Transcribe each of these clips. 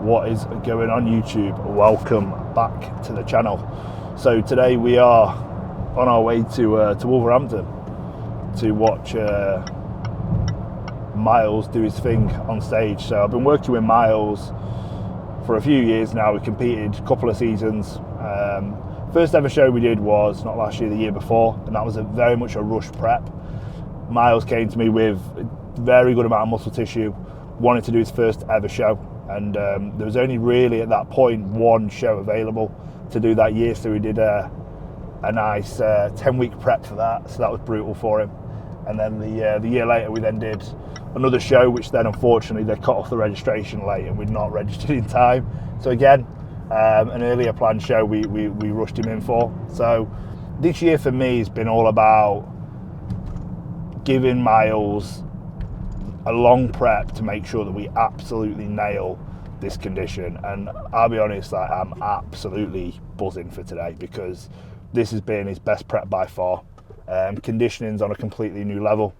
What is going on, YouTube? Welcome back to the channel. So today we are on our way to Wolverhampton to watch Miles do his thing on stage. So I've been working with Miles for a few years now. We competed a couple of seasons. First ever show we did was not last year, the year before, and that was very much a rush prep. Miles came to me with a very good amount of muscle tissue, wanted to do his first ever show, and there was only really at that point one show available to do that year, so we did a nice 10-week prep for that, so that was brutal for him. And then the year later we then did another show, which then unfortunately they cut off the registration late and we'd not registered in time, so again an earlier planned show we rushed him in for. So this year for me has been all about giving Miles a long prep to make sure that we absolutely nail this condition. And I'll be honest, I'm absolutely buzzing for today because this has been his best prep by far. Conditioning's on a completely new level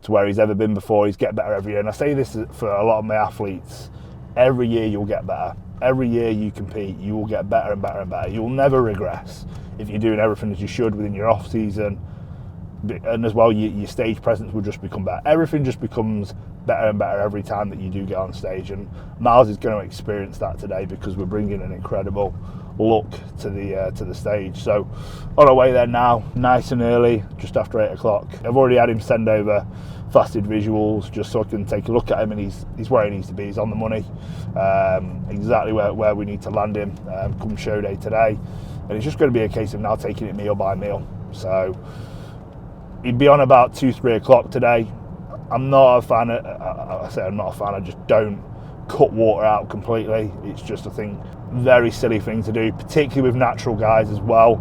to where he's ever been before. He's getting better every year, and I say this for a lot of my athletes: every year you'll get better. Every year you compete, you will get better and better and better. You'll never regress if you're doing everything as you should within your off season. And as well, your stage presence will just become better. Everything just becomes better and better every time that you do get on stage, and Miles is going to experience that today because we're bringing an incredible look to the stage. So on our way there now, nice and early, just after 8 o'clock. I've already had him send over fasted visuals just so I can take a look at him, and he's where he needs to be. He's on the money, exactly where we need to land him come show day today, and it's just going to be a case of now taking it meal by meal. So he'd be on about 2-3 o'clock today. I'm not a fan I just don't cut water out completely. It's just a very silly thing to do, particularly with natural guys as well.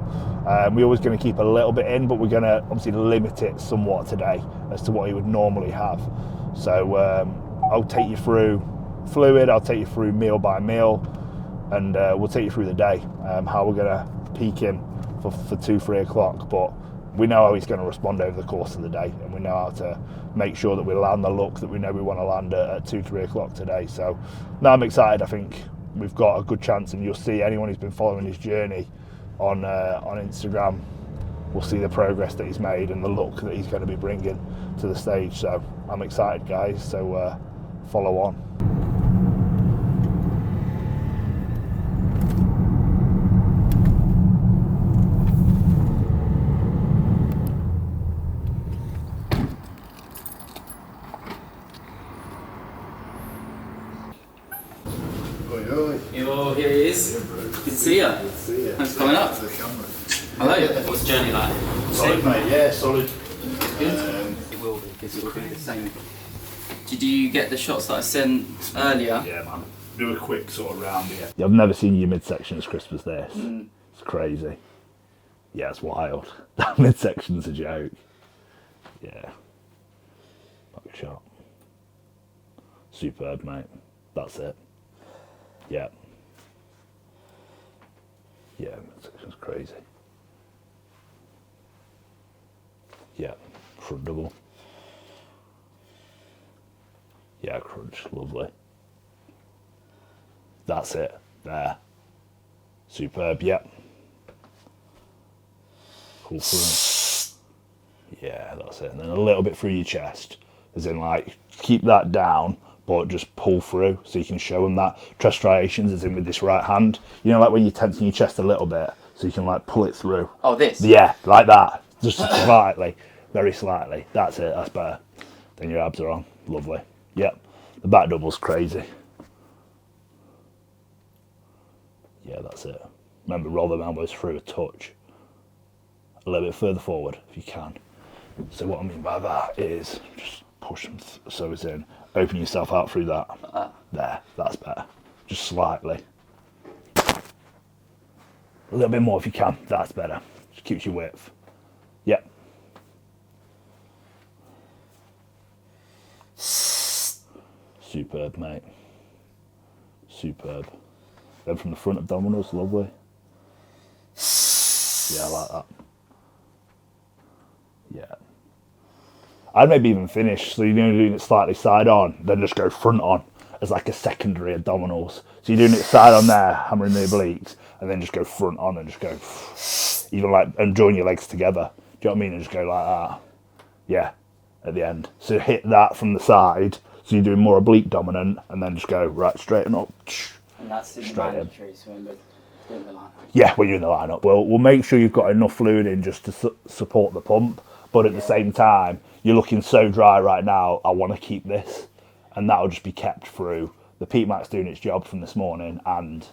We're always going to keep a little bit in, but we're going to obviously limit it somewhat today as to what he would normally have. So I'll take you through fluid, I'll take you through meal by meal, and we'll take you through the day, how we're going to peak him for 2-3 o'clock. But we know how he's going to respond over the course of the day, and we know how to make sure that we land the look that we know we want to land at 2-3 o'clock today. So now I'm excited. I think we've got a good chance, and you'll see anyone who's been following his journey on Instagram will see the progress that he's made and the look that he's going to be bringing to the stage. So I'm excited, guys, so follow on. Yo, here he is. Good to see you. Thanks for coming up. Hello. What's the journey like? Solid, mate. Yeah, solid. Good. It will be, because it will be the same. Did you get the shots that I sent earlier? Yeah, man. Do a quick sort of round here. I've never seen your midsection as crisp as this. It's crazy. Yeah, it's wild. That midsection's a joke. Yeah. Back shot. Superb, mate. That's it. Yeah. Yeah, midsection's crazy. Yeah, front double. Yeah, crunch, lovely. That's it, there. Superb, yep. Pull through. Yeah, that's it. And then a little bit through your chest, as in like, keep that down, but just pull through so you can show them that. Chest striations is in with this right hand. You know, like when you're tensing your chest a little bit, so you can like pull it through. Oh, this? Yeah, like that. Just slightly, very slightly. That's it, that's better. Then your abs are on, lovely. Yep, the back double's crazy. Yeah, that's it. Remember, roll them elbows through a touch. A little bit further forward if you can. So what I mean by that is just push them so it's in. Open yourself out through that. There, that's better. Just slightly. A little bit more if you can, that's better. Just keeps your width. Yep. Superb, mate. Superb. Then from the front abdominals, lovely. Yeah, I like that. Yeah. I'd maybe even finish, so you're doing it slightly side on, then just go front on, as like a secondary abdominals. So you're doing it side on there, hammering the obliques, and then just go front on and just go, even like, and join your legs together. Do you know what I mean? And just go like that. Yeah, at the end. So hit that from the side. So you're doing more oblique dominant, and then just go right, straighten up. And that's in the mandatory swim, but in the lineup. Yeah, when you're in the lineup. Well, we'll make sure you've got enough fluid in just to support the pump. But at the same time, you're looking so dry right now, I want to keep this. And that'll just be kept through the peak max doing its job from this morning and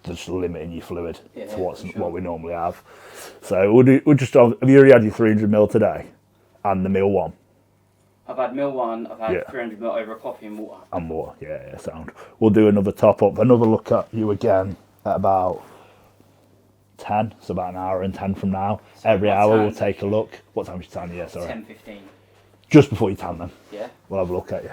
just limiting your fluid to what we normally have. So we'll just have you already had your 300 ml today and the meal one? I've had meal one, I've had 300 ml over a coffee and water. And water, yeah, sound. We'll do another top up, another look at you again at about 10, so about an hour and 10 from now. So every hour we'll take a look. What time is your tan? Yeah, sorry. 10:15. Just before you tan then. Yeah. We'll have a look at you.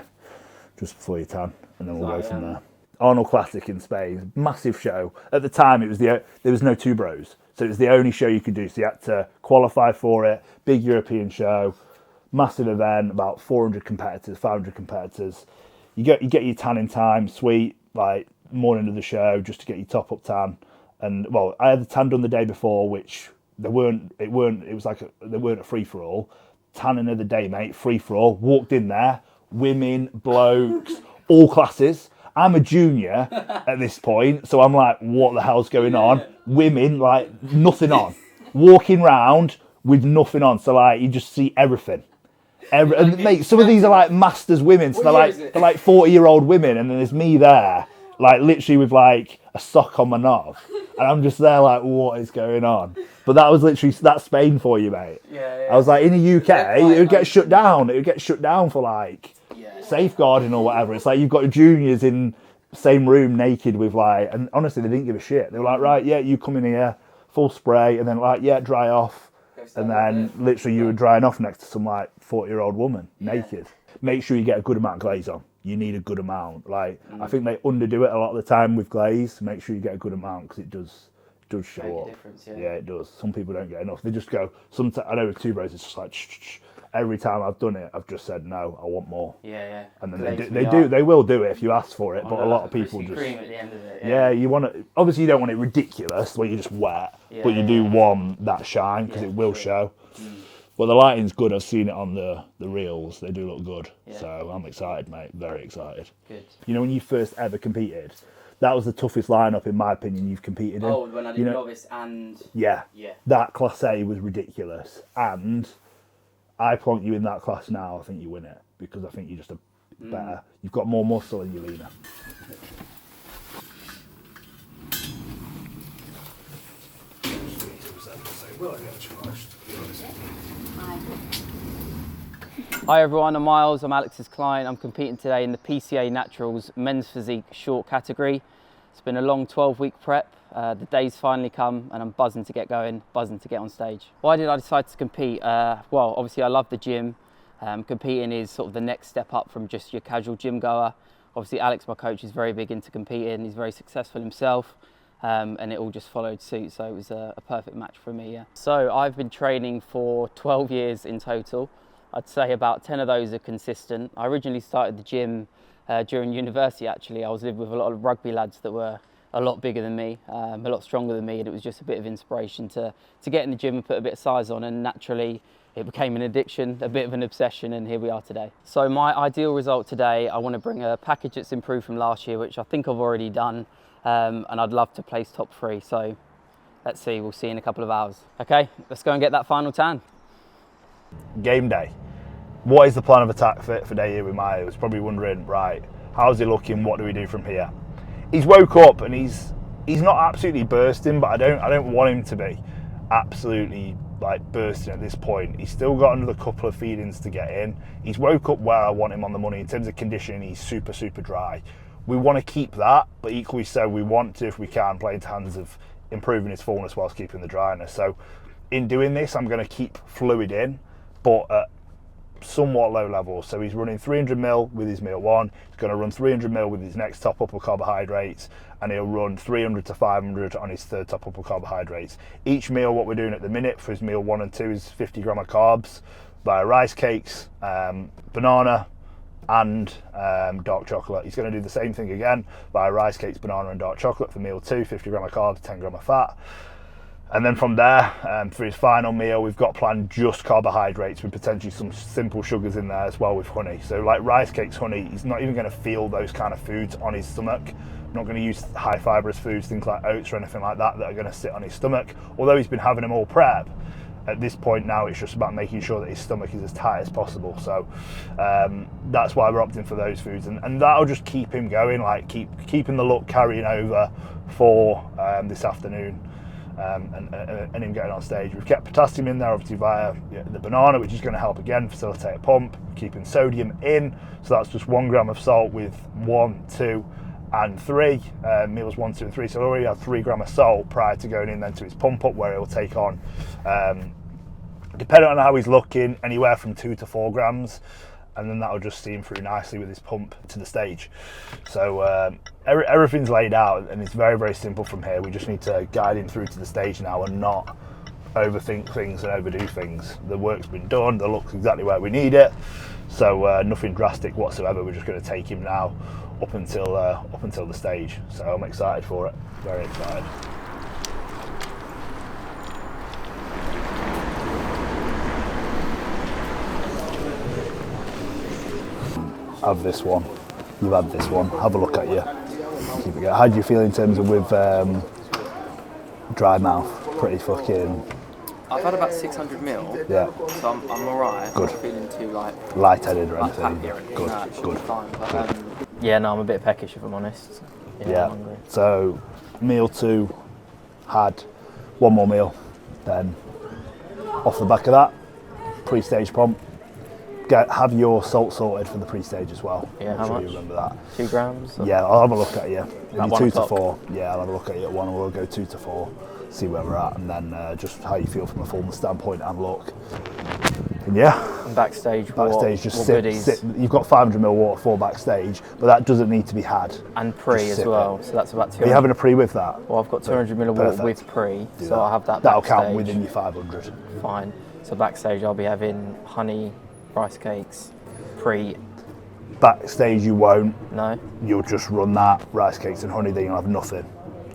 Just before you tan, and then we'll go from there. Arnold Classic in Spain, massive show. At the time, there was no two bros, so it was the only show you could do. So you had to qualify for it. Big European show, massive event, about 400 competitors, 500 competitors. You get your tan in time, sweet, like morning of the show, just to get your top up tan. And well, I had the tan done the day before, which they weren't a free for all. Tanning of the day, mate, free for all. Walked in there. Women, blokes, all classes. I'm a junior at this point, so I'm like, what the hell's going on? Women, like, nothing on. Walking round with nothing on, so like, you just see everything. And mate, some of these are like masters women, so they're like 40-year-old women, and then there's me there, like literally with like a sock on my knob, and I'm just there like, what is going on? But that was literally, that's Spain for you, mate. I was like, in the UK, it would get shut down. It would get shut down for like safeguarding or whatever. It's like you've got juniors in the same room naked with like, and honestly, they didn't give a shit. They were like, right, yeah, you come in here, full spray, and then like, yeah, dry off. And then literally you were drying off next to some like 40-year-old woman, naked. Make sure you get a good amount of glaze on. You need a good amount. Like, I think they underdo it a lot of the time with glaze. Make sure you get a good amount because it does show up. Yeah, it does. Some people don't get enough. They just go, sometimes, I know with two bros, it's just like, every time I've done it, I've just said, no, I want more. And then they will do it if you ask for it, but a lot of people just... cream at the end of it. Yeah, you want to... Obviously, you don't want it ridiculous, where you're just wet, but you do want that shine, because it will show. But the lighting's good. I've seen it on the reels. They do look good. So I'm excited, mate. Very excited. Good. You know, when you first ever competed, that was the toughest lineup, in my opinion, you've competed in. Oh, when I did novice and... Yeah. That Class A was ridiculous. And I plonk you in that class now, I think you win it. Because I think you're just better. You've got more muscle and you're leaner. Hi everyone, I'm Miles, I'm Alex's client. I'm competing today in the PCA Naturals Men's Physique short category. It's been a long 12-week prep. The day's finally come and I'm buzzing to get going, buzzing to get on stage. Why did I decide to compete? Well, obviously I love the gym. Competing is sort of the next step up from just your casual gym goer. Obviously Alex, my coach, is very big into competing. He's very successful himself. And it all just followed suit, so it was a perfect match for me, yeah. So I've been training for 12 years in total. I'd say about 10 of those are consistent. I originally started the gym during university, actually. I was living with a lot of rugby lads that were a lot bigger than me, a lot stronger than me, and it was just a bit of inspiration to get in the gym and put a bit of size on, and naturally it became an addiction, a bit of an obsession, and here we are today. So my ideal result today, I want to bring a package that's improved from last year, which I think I've already done, and I'd love to place top 3. So let's see, we'll see in a couple of hours. Okay, let's go and get that final tan. Game day. What is the plan of attack for day here with Maya? He's probably wondering, right, how's he looking? What do we do from here? He's woke up and he's not absolutely bursting, but I don't want him to be absolutely like bursting at this point. He's still got another couple of feedings to get in. He's woke up where I want him on the money in terms of conditioning. He's super dry. We want to keep that, but equally so we want to, if we can, play into hands of improving his fullness whilst keeping the dryness. So in doing this, I'm going to keep fluid in, but at somewhat low levels. So he's running 300 ml with his meal 1. He's going to run 300 ml with his next top up of carbohydrates, and he'll run 300 to 500 on his third top up of carbohydrates. Each meal, what we're doing at the minute for his meal 1 and 2 is 50 gram of carbs via rice cakes, banana, and dark chocolate. He's going to do the same thing again by rice cakes, banana and dark chocolate for meal 2, 50 gram of carbs, 10 gram of fat. And then from there, for his final meal, we've got planned just carbohydrates with potentially some simple sugars in there as well with honey. So like rice cakes, honey, he's not even going to feel those kind of foods on his stomach. Not going to use high fibrous foods, things like oats or anything like that are going to sit on his stomach. Although he's been having them all prep, at this point now it's just about making sure that his stomach is as tight as possible. So that's why we're opting for those foods, and that'll just keep him going, like keeping the look carrying over for this afternoon. And him getting on stage. We've kept potassium in there obviously via the banana, which is going to help again facilitate a pump, keeping sodium in, so that's just 1 gram of salt with 1, 2 and 3 meals 1, 2 and 3, so already had 3 gram of salt prior to going in then to his pump up, where he'll take on depending on how he's looking, anywhere from 2 to 4 grams, and then that'll just steam through nicely with his pump to the stage. So everything's laid out, and it's very, very simple from here. We just need to guide him through to the stage now and not overthink things and overdo things. The work's been done, the look's exactly where we need it, so nothing drastic whatsoever. We're just going to take him now up until the stage. So I'm excited for it, very excited. Have this one. You've had this one. Have a look at you. Keep it going. How do you feel in terms of with dry mouth? Pretty fucking. I've had about 600 mil. Yeah. So I'm alright. Good. I'm not feeling too lightheaded or anything. Good. No, good. Fine, but, yeah, no, I'm a bit peckish if I'm honest. Yeah. I'm hungry. So meal 2 had 1 more meal. Then off the back of that, pre-stage pump. Have your salt sorted for the pre-stage as well. Yeah, how much? You remember that. 2 grams? Or? Yeah, I'll have a look at you. Maybe 2 to o'clock. 4. Yeah, I'll have a look at you at 1, and we'll go 2 to 4, see where we're at, and then just how you feel from a fullness standpoint and look. And yeah. And backstage, just what sit. You've got 500 ml waterfall backstage, but that doesn't need to be had. And pre as well, so that's about 200. Are you having a pre with that? Well, I've got 200 ml water with pre, so I'll have that That'll backstage. count within your 500. Fine. So backstage I'll be having honey, rice cakes, pre. Backstage you won't. No? You'll just run that, rice cakes and honey, then you'll have nothing.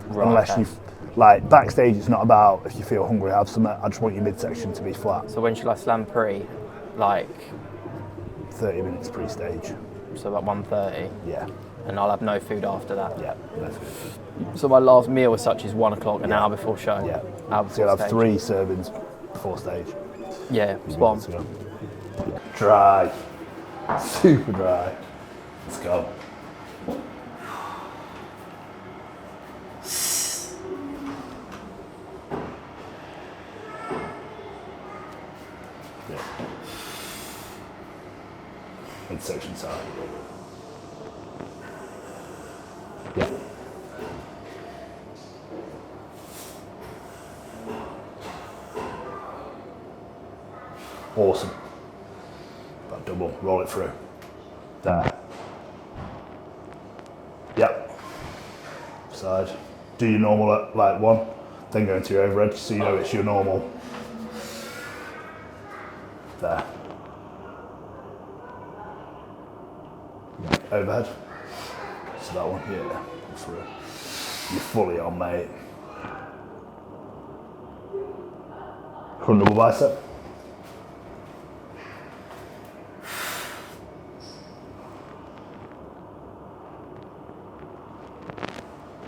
Right, Unless okay. you've, like, backstage it's not about if you feel hungry, have something. I just want your midsection to be flat. So when should I slam pre? Like? 30 minutes pre-stage. So about 1:30? Yeah. And I'll have no food after that? Yeah, no food. So my last meal as such is 1 o'clock, an hour before show? Yeah. Hour So you'll before have 3 servings before stage. Yeah, spot on. Dry. Super dry. Let's go. Yeah. Midsection side. Yeah. Awesome. That double, roll it through. There. Yep. Side. Do your normal at like 1, then go into your overhead so you know it's your normal. There. Overhead. So that one, yeah. Through. You're fully on, mate. Front double bicep.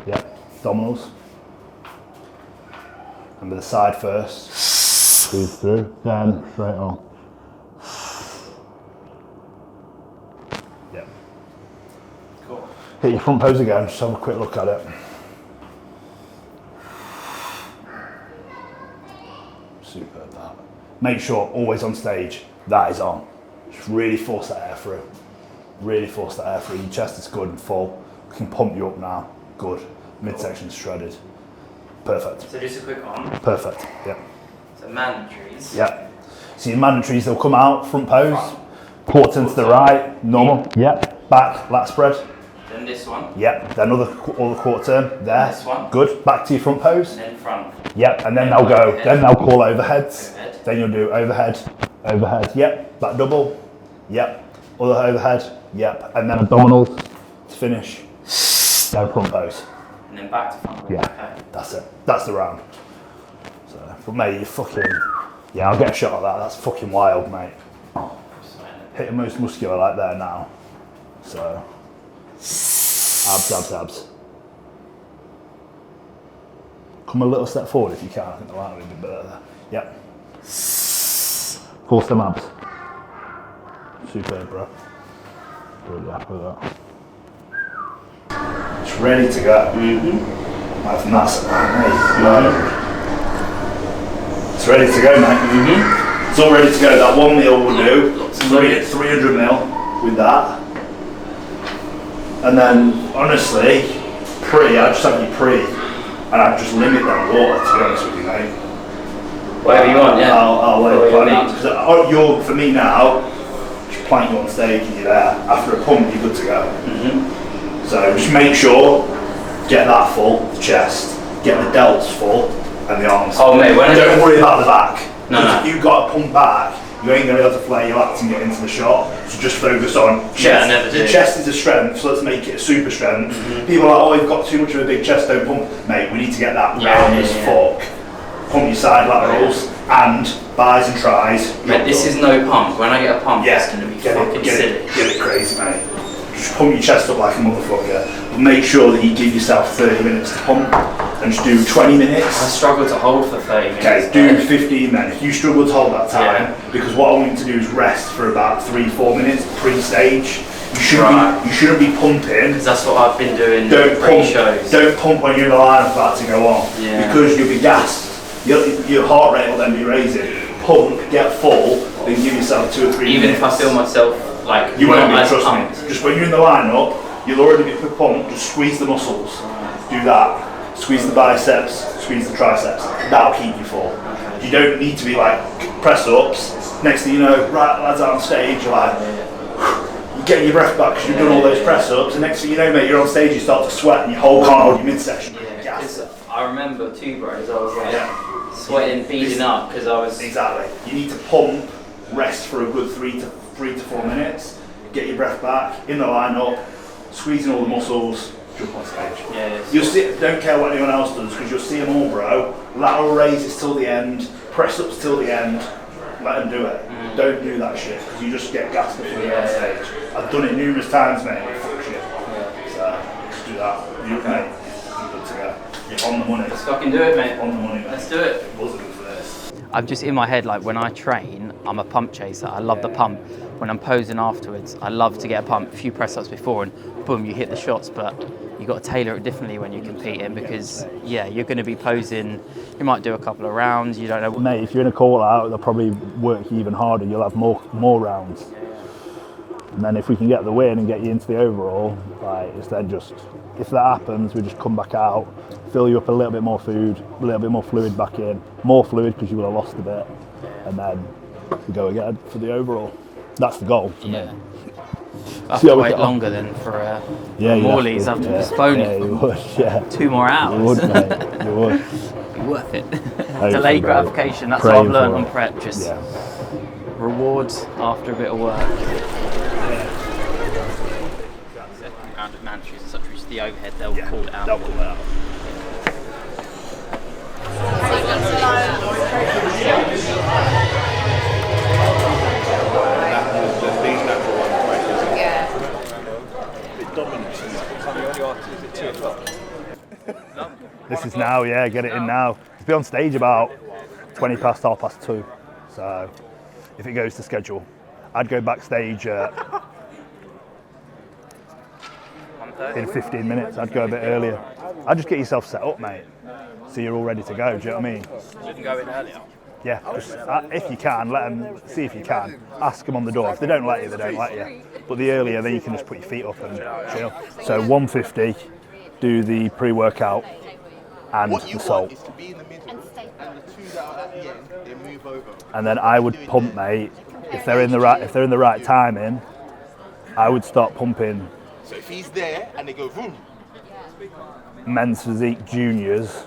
Yep, abdominals. Remember the side first. Squeeze through, then straight on. Yep. Cool. Hit your front pose again, just have a quick look at it. Superb that. Make sure, always on stage, that is on. Just really force that air through. Really force that air through. Your chest is good and full. We can pump you up now. Good. Midsection shredded. Perfect. So just a quick one. Perfect. Yep. So mandatories. Yep. So your mandatories, they'll come out, front pose, quarter to the right, normal. Yep. Back, lat spread. Then this one. Yep. Then other quarter turn. There. This one. Good. Back to your front pose. And then front. Yep. And then they'll go. Then they'll call overheads. Then you'll do overhead, overhead. Yep. Back double. Yep. Other overhead. Yep, and then abdominals to finish. No pump pose. And then back to front. Yeah, Okay. that's it. That's the round. So, but mate, you fucking, yeah, I'll get a shot at that. That's fucking wild, mate. Hitting most muscular like there now. So, abs. Come a little step forward if you can. I think the line will be a bit better there. Yep. Force them abs. Superb, bro. Really happy with that. It's ready to go. Like from that side, mate. It's ready to go, mate. It's all ready to go. That 1 meal will do. 300 mil with that. And then, honestly, I just have you pre, and I just limit that water, to be honest with you, mate. Whatever you want, yeah. I'll let it plan out. Because for me now, just plant you on stage and you're there. After a pump, you're good to go. So just make sure, get that full, the chest, get the delts full, and the arms. Oh mate, don't worry about the back. No. If you've got a pump back, you ain't going to be able to flare your lats and get into the shot. So just focus on chest. Yeah, I never do. The chest is a strength, so let's make it a super strength. People are like, oh, you've got too much of a big chest, don't pump. Mate, we need to get that round as fuck. Pump your side laterals and bis and tris. Mate, this is no pump. When I get a pump, it's going to be fucking silly. Get it crazy, mate. Just pump your chest up like a motherfucker. But make sure that you give yourself 30 minutes to pump and just do 20 minutes. I struggle to hold for 30 minutes. Okay, do 15 then. If you struggle to hold that time, because what I want you to do is rest for about 3-4 minutes pre-stage. You shouldn't be pumping. Because that's what I've been doing pre-shows. Don't pump when you're in the line about to go on. Yeah. Because you'll be gassed. Your heart rate will then be raising. Pump, get full, then give yourself 2 or 3 minutes. Even if I feel myself like you won't be, trust me. Just when you're in the line-up, you'll already be pumped. Just squeeze the muscles. Do that. Squeeze the biceps, squeeze the triceps. That'll keep you full. You don't need to be like press-ups. Next thing you know, right lads out on stage, you're like, you get your breath back because you've done all those press-ups, and next thing you know, mate, you're on stage, you start to sweat and your whole can't hold your midsection. I remember too, bros. I was like sweating, beating up because I was. Exactly. You need to pump, rest for a good 3 to 4 minutes, get your breath back, in the line-up, squeezing all the muscles, jump on stage. You'll see. Don't care what anyone else does because you'll see them all, bro. Lateral raises till the end, press-ups till the end. Let them do it. Don't do that shit because you just get gassed before you get on stage. I've done it numerous times, mate. Fuck shit. So just do that. You're good to go. You're on the money. Let's fucking do it, mate. On the money, mate. Let's do it. It wasn't for this. I'm just in my head, like when I train, I'm a pump chaser. I love the pump. When I'm posing afterwards, I love to get a pump. A few press ups before and boom, you hit the shots. But you got to tailor it differently when you're competing because you're going to be posing. You might do a couple of rounds. You don't know. Mate, if you're in a call out, they'll probably work you even harder. You'll have more rounds. And then if we can get the win and get you into the overall, like it's then just, if that happens, we just come back out, fill you up a little bit more food, a little bit more fluid back in, more fluid because you will have lost a bit, and then we go again for the overall. That's the goal for me. I have to wait longer than for Morley's. I have to postpone it. You would, 2 more hours. You would, mate. You would. Be worth it. Delayed gratification, that's what I've learned on prep. Just rewards after a bit of work. Second round of mantras and such, which is the overhead, they'll call it out. They'll call it out. This is now, get it in now. It's be on stage about 20 past, 2:30. So if it goes to schedule, I'd go backstage in 15 minutes. I'd go a bit earlier. I'd just get yourself set up, mate, so you're all ready to go. Do you know what I mean? You can go in earlier. Yeah, just, if you can, let them, see if you can. Ask them on the door. If they don't let you, they don't let you. But the earlier, then you can just put your feet up and chill. So 150, do the pre-workout and the salt. And then I would pump, mate. If they're in the right timing, I would start pumping. So if he's there and they go boom. Men's Physique juniors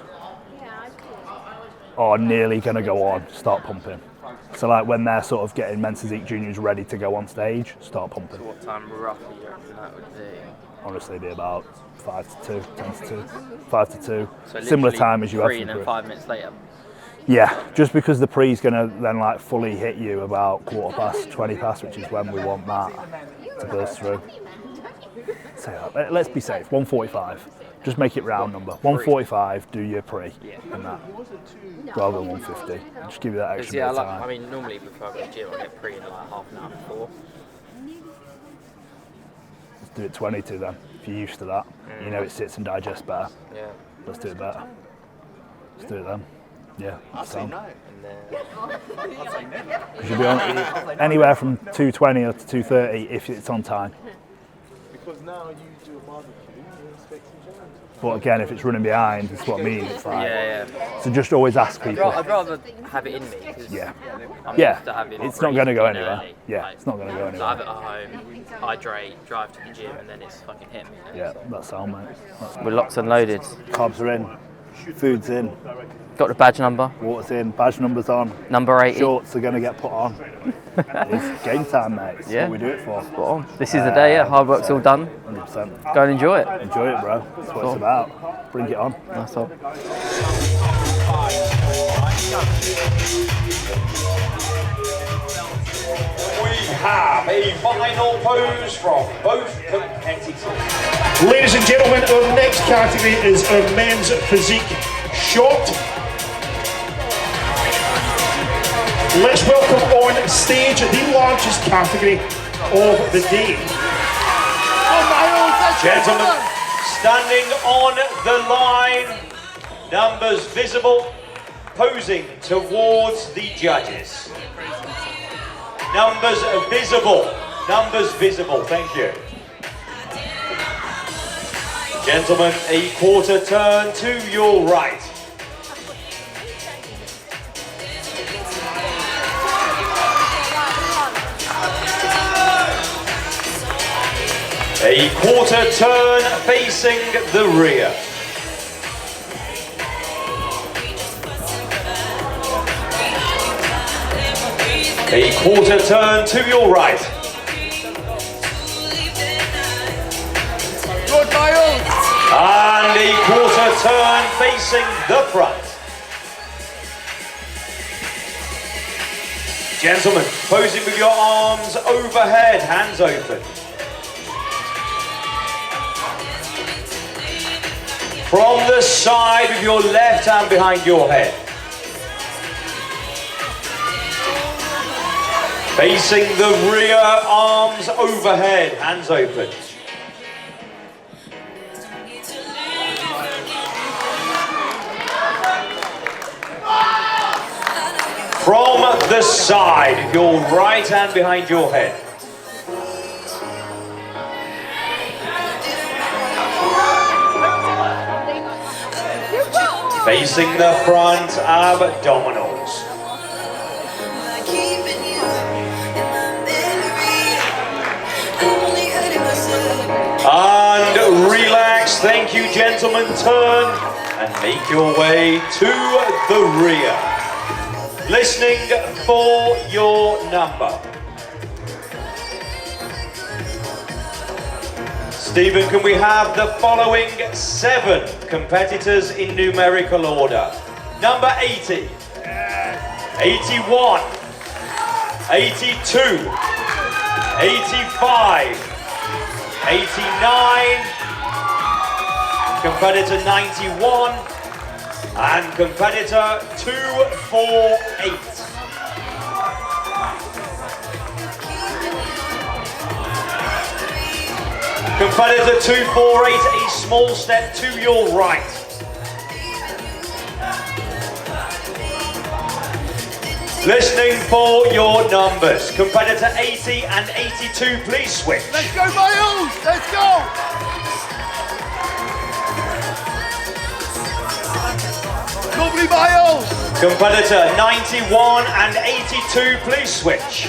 are nearly going to go on, start pumping. So like when they're sort of getting men's physique juniors ready to go on stage, start pumping. So what time roughly you reckon that would be? Honestly, be about 5 to 2, 10 to 2, 5 to 2. So Similar time as you have pre for and then 5 minutes later. Yeah, just because the pre's going to then like fully hit you about 20 past, which is when we want that to burst through. So let's be safe, 145. Just make it round number. 145, do your pre in that, rather than 150. Just give you that extra bit of time. I mean, normally before I go to the gym, I get pre in like half an hour before. Let's do it 22 then, if you're used to that. You know it sits and digests better. Yeah. Let's do it better. Let's do it then. Yeah, I say no. You should be on anywhere from 220 or to 230 if it's on time. Because now you do a barbecue, you're expecting jams. But again, if it's running behind, that's what I mean. It's like, Yeah. so just always ask people. I'd rather have it in me. Cause Yeah. I'm Yeah, used to having it's not going to go pre-in anywhere. early. Yeah, Like, it's not going to go So I have anywhere. it at home, hydrate, drive to the gym, and then it's fucking hit me. Yeah, that's sound, mate. We're locked and loaded. Carbs are in, food's in, Got the badge number, water's in, badge numbers on, number 80. shorts are going to get put on. It's game time, mate. It's Yeah. what we do it for. Spot on. This is the day, yeah. Hard work's all done. 100%. Go and enjoy it. Enjoy it, bro. That's what it's about. Bring it on. That's all. We have a final pose from both competitors. Ladies and gentlemen, our next category is our men's physique short. Let's welcome on stage the largest category of the day. Gentlemen, standing on the line, numbers visible, posing towards the judges. Numbers visible, thank you. Gentlemen, a quarter turn to your right. A quarter turn facing the rear. A quarter turn to your right. And a quarter turn facing the front. Gentlemen, posing with your arms overhead, hands open. From the side with your left hand behind your head. Facing the rear, arms overhead, hands open. From the side, your right hand behind your head. Facing the front, abdominals. And relax, thank you gentlemen, turn and make your way to the rear. Listening for your number. Stephen, can we have the following 7 competitors in numerical order? Number 80, 81, 82, 85, 89, competitor 91, and competitor 248. Competitor 248, a small step to your right. Listening for your numbers. Competitor 80 and 82, please switch. Let's go, Miles! Let's go! Lovely, Miles! Competitor 91 and 82, please switch.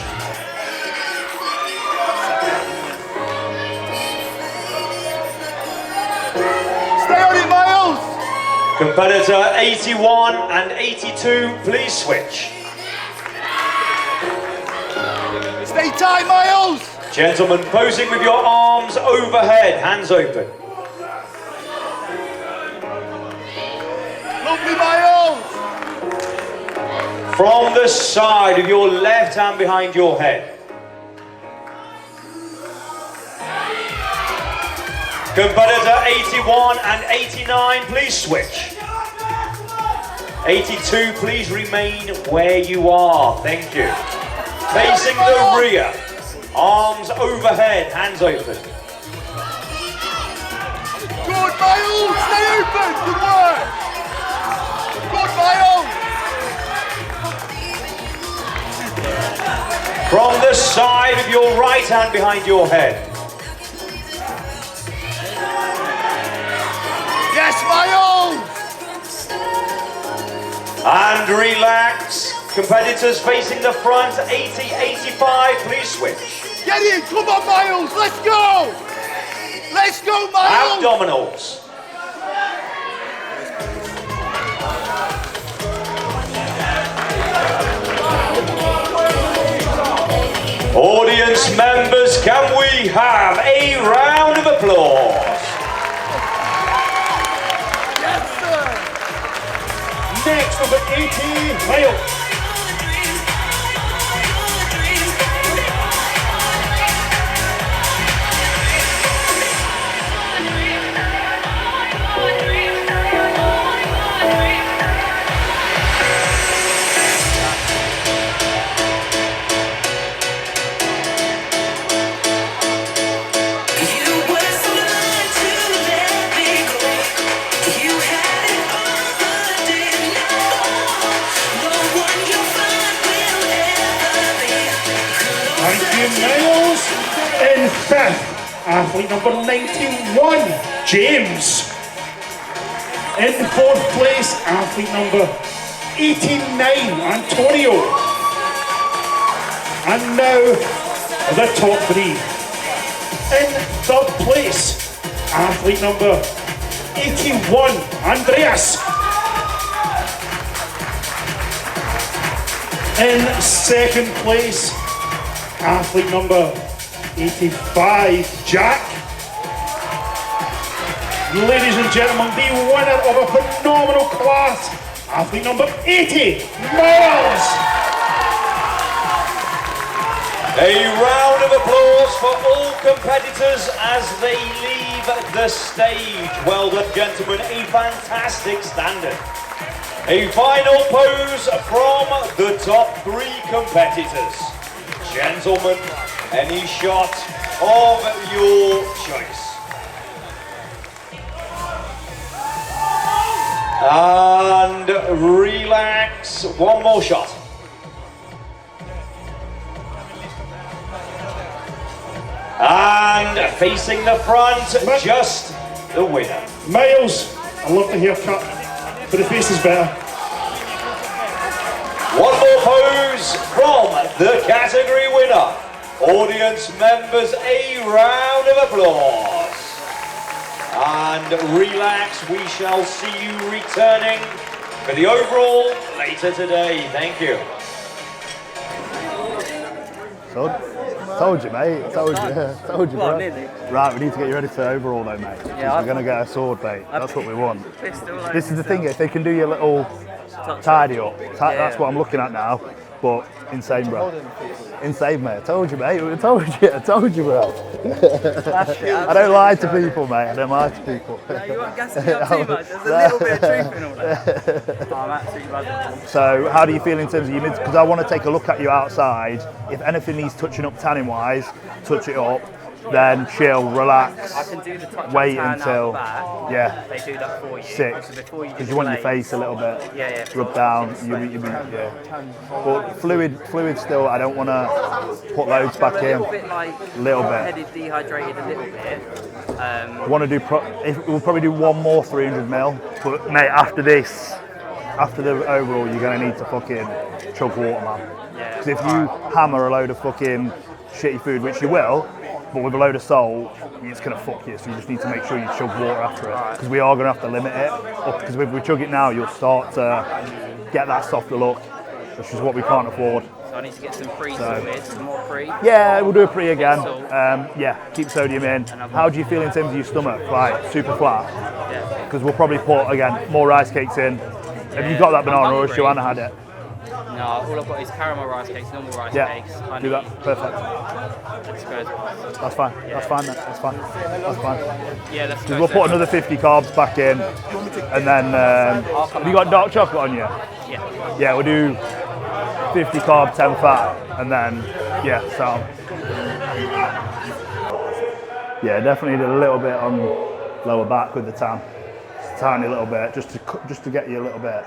Stay on it, Miles! Competitor 81 and 82, please switch. Anytime, Miles. Gentlemen, posing with your arms overhead, hands open. Lovely, Miles. From the side of your left hand behind your head. Competitor 81 and 89, please switch. 82, please remain where you are. Thank you. Facing the rear, arms overhead, hands open. Good, Miles. Stay open. Good work. Good, Miles. From the side of your right hand behind your head. Yes, Miles. And relax. Competitors facing the front, 80, 85, please switch. Get in. Come on, Miles. Let's go. Let's go, Miles. Abdominals. Audience members, can we have a round of applause? Yes, sir. Next, number 18, Miles. Miles. In fifth, athlete number 91, James. In fourth place, athlete number 89, Antonio. And now, the top three. In third place, athlete number 81, Andreas. In second place, athlete number 85, Jack. Ladies and gentlemen, the winner of a phenomenal class, athlete number 80, Miles. A round of applause for all competitors as they leave the stage. Well done, gentlemen, a fantastic standard. A final pose from the top three competitors. Gentlemen, any shot of your choice. And relax, one more shot. And facing the front, just the winner. Miles, I love the haircut, but the face is better. One more pose from the category winner. Audience members, a round of applause. And relax, we shall see you returning for the overall later today. Thank you. Told you, mate. Told you, bro. Right, we need to get you ready for overall, though, mate. Yeah, we're going to get a sword, mate. That's what we want. This is the thing, if they can do your little tidy up, that's what I'm looking at now. But insane, bro. Insane, mate. I told you, mate. I told you, bro. I don't lie to people, mate. I don't lie to people. No, you won't gas me up too much. There's a little bit of truth in all that. Oh, I'm absolutely buzzing. So, how do you feel in terms of your mids? Because I want to take a look at you outside. If anything needs touching up tanning-wise, touch it up. Then chill, relax. I can do the touch wait tan until out the yeah. They do that for you. Six. Because you want your face a little bit rubbed down. Yeah. But fluid still. I don't want to put loads back in. A little bit like headed dehydrated a little bit. Want to do? We'll probably do one more 300 ml. But mate, after this, after the overall, you're gonna need to fucking chug water, man. Because if you hammer a load of fucking shitty food, which you will, but with a load of salt, it's going to fuck you, so you just need to make sure you chug water after it, because we are going to have to limit it, because if we chug it now, you'll start to get that softer look, which is what we can't afford. So I need to get some pre sorted, some more pre. Yeah, we'll do a pre again. Salt. Yeah, keep sodium in. How do you feel in terms of your stomach? Like super flat? Yeah. Because we'll probably put again more rice cakes in. Have you got that banana or has Joanna had it? No, all I've got is caramel rice cakes, normal rice cakes, honey. Do that. Perfect. Let's go as well. That's fine. That's fine. That's fine. That's fine. Yeah, let's go. We'll put another 50 carbs back in, and then have you got dark chocolate on you? Yeah. Yeah, we'll do 50 carb, 10 fat, and then so yeah, definitely need a little bit on lower back with the tan, just a tiny little bit, just to get you a little bit.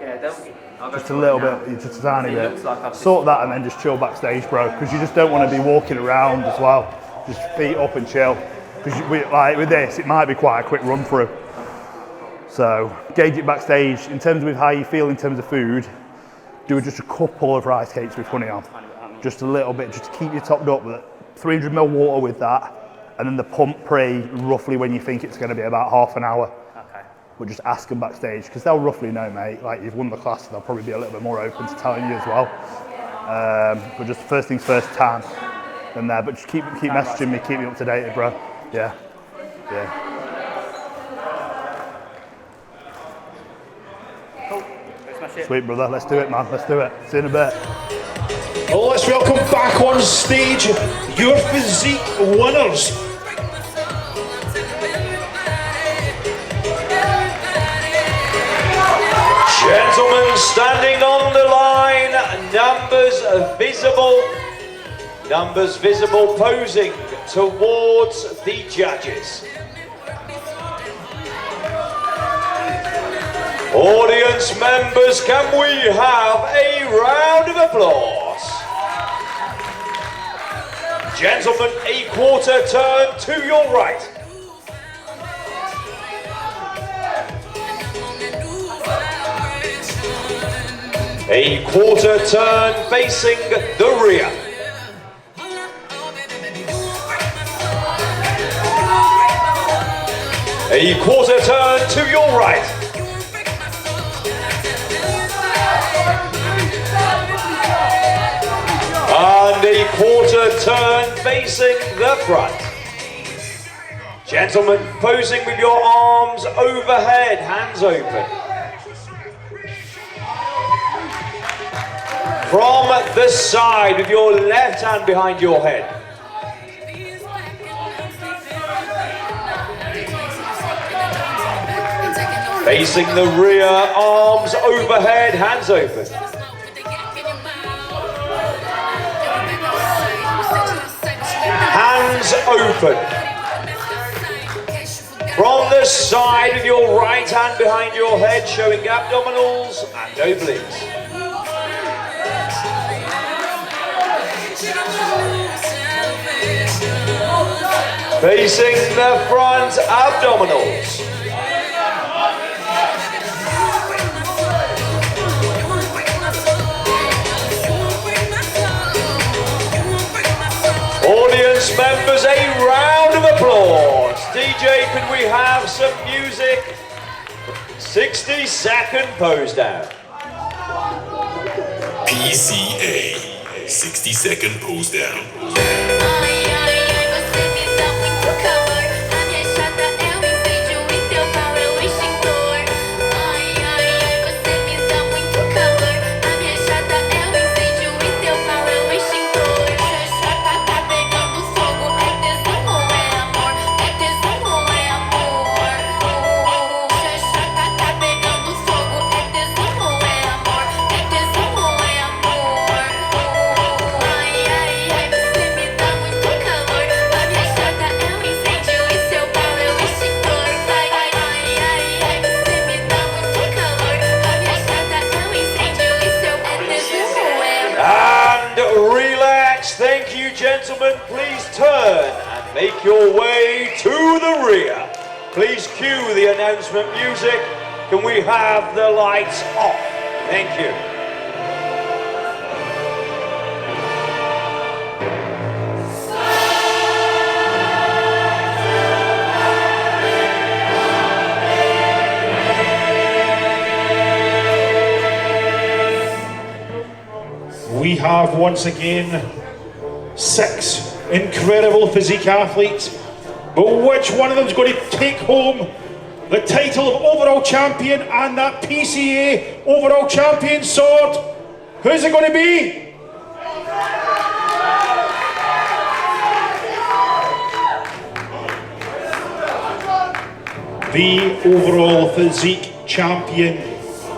Yeah, definitely. Just a little bit, just a tiny bit. Sort that and then just chill backstage, bro, because you just don't want to be walking around as well. Just feet up and chill. Because like with this, it might be quite a quick run through. So gauge it backstage in terms of how you feel in terms of food. Do just a couple of rice cakes with honey on, just a little bit, just to keep you topped up. With 300 ml water with that, and then the pump pre roughly when you think it's going to be about half an hour. But just ask them backstage because they'll roughly know, mate. Like you've won the class, they'll probably be a little bit more open to telling you as well. But just first things first, tan, then there. But just keep messaging me, keep me up to date, bro. Yeah. Cool. Smash it. Sweet, brother. Let's do it, man. Let's do it. See you in a bit. Oh, let's welcome back on stage your physique winners. Gentlemen, standing on the line, numbers visible posing towards the judges. Audience members, can we have a round of applause? Gentlemen, a quarter turn to your right. A quarter turn facing the rear. A quarter turn to your right. And a quarter turn facing the front. Gentlemen, posing with your arms overhead, hands open. From the side with your left hand behind your head. Facing the rear, arms overhead, hands open. Hands open. From the side with your right hand behind your head, showing abdominals and obliques. Facing the front, abdominals. Audience members, a round of applause. DJ, can we have some music? 60-second pose down. PCA, 60-second pose down. Thank you, gentlemen. Please turn and make your way to the rear. Please cue the announcement music. Can we have the lights off? Thank you. We have once again 6 incredible physique athletes, but which one of them is going to take home the title of overall champion and that PCA overall champion sword? Who's it going to be? The overall physique champion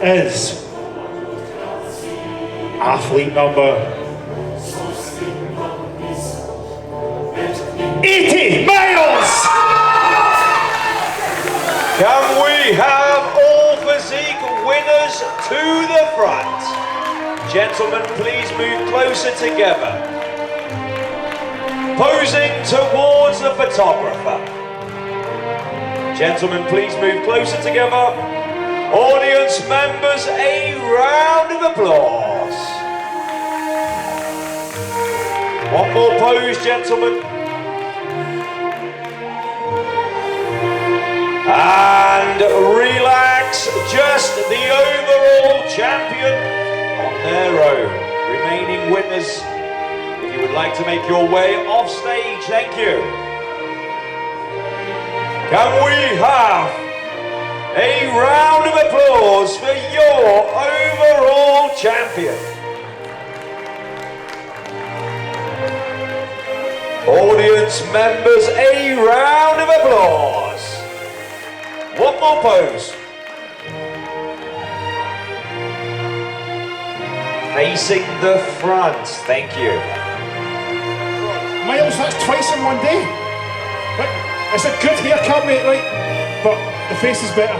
is athlete number 80 miles! Can we have all physique winners to the front? Gentlemen, please move closer together. Posing towards the photographer. Gentlemen, please move closer together. Audience members, a round of applause. One more pose, gentlemen. And relax, just the overall champion on their own. Remaining winners, if you would like to make your way off stage, thank you. Can we have a round of applause for your overall champion? Audience members, a round of applause. One more pose. Facing the front, thank you. Miles, that's twice in one day. But it's a good haircut, mate, right? But the face is better.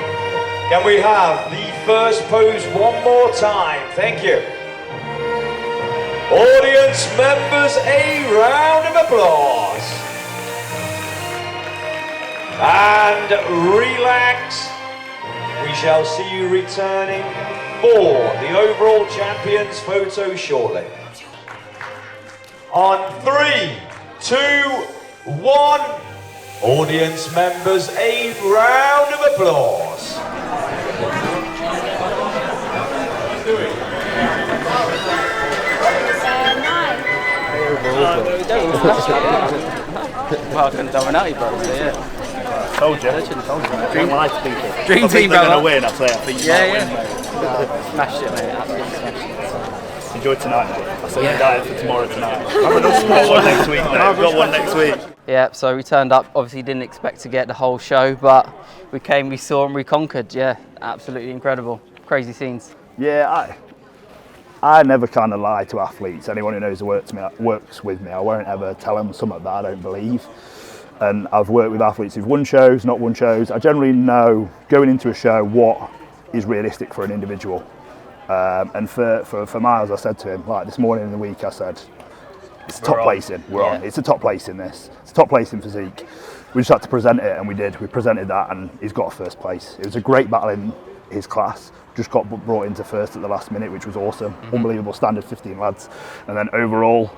Can we have the first pose one more time? Thank you. Audience members, a round of applause. And relax. We shall see you returning for the overall champions photo shortly. On 3, 2, 1. Audience members, a round of applause. Well, I couldn't dumb it out, you bro. So, yeah. Told you. Dream life, people. Dream I think team, they're brother. going to win, I think you might win, mate. Smashed it, mate. Absolutely smashed it. Enjoy tonight, mate. I saw you diet for tomorrow tonight. I've got one next week, mate. I've got one next week. Yeah, so we turned up. Obviously, didn't expect to get the whole show, but we came, we saw, and we conquered. Yeah, absolutely incredible. Crazy scenes. Yeah, I never kind of lie to athletes. Anyone who knows who works with me, I won't ever tell them something that I don't believe. And I've worked with athletes who've won shows, not won shows. I generally know going into a show what is realistic for an individual. And for Miles, I said to him, like this morning in the week, I said, it's top placing, we're on. It's a top place in this. It's a top place in physique. We just had to present it, and we did. We presented that, and he's got first place. It was a great battle in his class. Just got brought into first at the last minute, which was awesome. Unbelievable standard 15 lads. And then overall,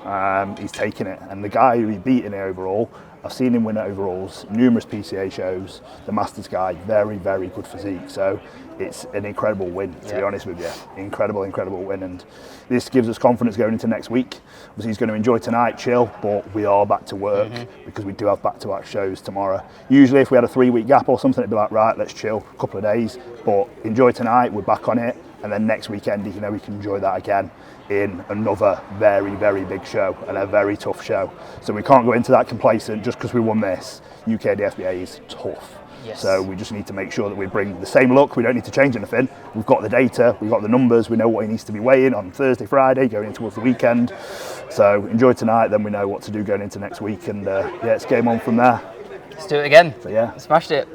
he's taken it. And the guy who he beat in the overall, I've seen him win overalls, numerous PCA shows, the Masters guy, very, very good physique. So it's an incredible win, to be honest with you. Incredible, incredible win. And this gives us confidence going into next week. Obviously he's going to enjoy tonight, chill, but we are back to work because we do have back-to-back shows tomorrow. Usually if we had a 3-week gap or something, it'd be like, right, let's chill a couple of days, but enjoy tonight, we're back on it. And then next weekend, you know, we can enjoy that again in another very, very big show and a very tough show. So we can't go into that complacent just because we won this. UK DFBA is tough. Yes. So we just need to make sure that we bring the same look. We don't need to change anything. We've got the data, we've got the numbers, we know what he needs to be weighing on Thursday, Friday, going towards the weekend. So enjoy tonight, then we know what to do going into next week. And yeah, it's game on from there. Let's do it again. So yeah. Smashed it.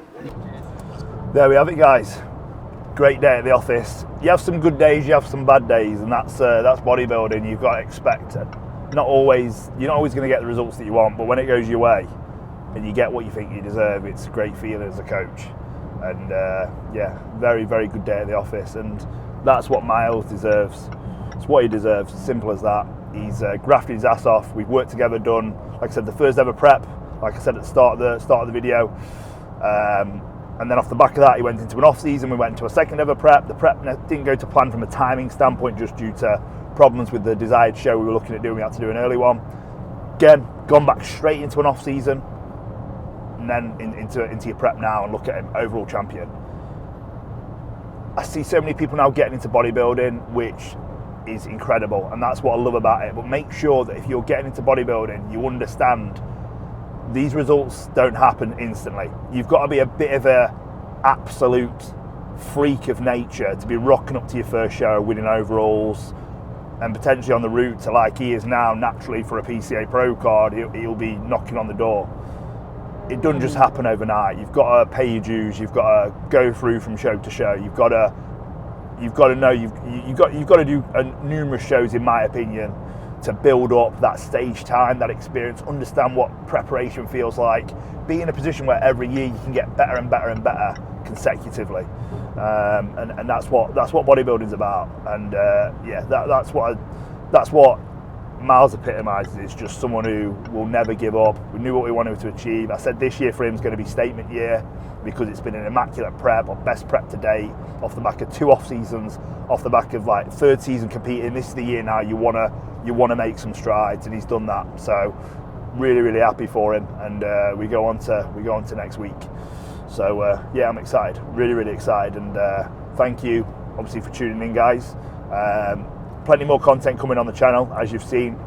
There we have it, guys. Great day at the office. You have some good days, you have some bad days, and that's bodybuilding. You've got to expect it. You're not always going to get the results that you want, but when it goes your way and you get what you think you deserve, it's a great feeling as a coach. And yeah, very, very good day at the office, and that's what Miles deserves. It's what he deserves, simple as that. He's grafted his ass off. We've worked together, done, like I said, the first ever prep, like I said at the start of the video. And then off the back of that, he went into an off-season. We went into a second ever prep. The prep didn't go to plan from a timing standpoint, just due to problems with the desired show we were looking at doing. We had to do an early one. Again, gone back straight into an off season, and then into your prep now, and look at him, overall champion. I see so many people now getting into bodybuilding, which is incredible, and that's what I love about it. But make sure that if you're getting into bodybuilding, you understand these results don't happen instantly. You've got to be a bit of a absolute freak of nature to be rocking up to your first show, winning overalls, and potentially on the route to, like he is now, naturally for a PCA Pro card, he'll be knocking on the door. It doesn't just happen overnight. You've got to pay your dues. You've got to go through from show to show. You've got to know you've got to do numerous shows, in my opinion, to build up that stage time, that experience, understand what preparation feels like, be in a position where every year you can get better and better and better consecutively, and that's what bodybuilding's about. And that's what Miles epitomises. Is just someone who will never give up. We knew what we wanted to achieve. I said this year for him is going to be statement year, because it's been an immaculate prep, or best prep to date, off the back of 2 off seasons, off the back of like 3rd season competing. This is the year now you want to make some strides, and he's done that. So really happy for him, and we go on to next week. So yeah, I'm excited, really excited, and thank you obviously for tuning in, guys. Plenty more content coming on the channel, as you've seen.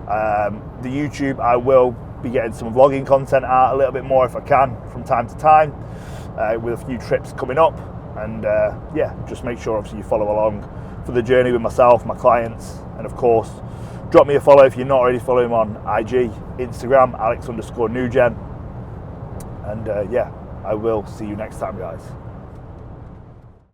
The YouTube, I will be getting some vlogging content out a little bit more if I can from time to time, with a few trips coming up. And yeah, just make sure obviously you follow along for the journey with myself, my clients, and of course drop me a follow if you're not already following me on IG, Instagram, Alex_Newgen. And yeah, I will see you next time, guys.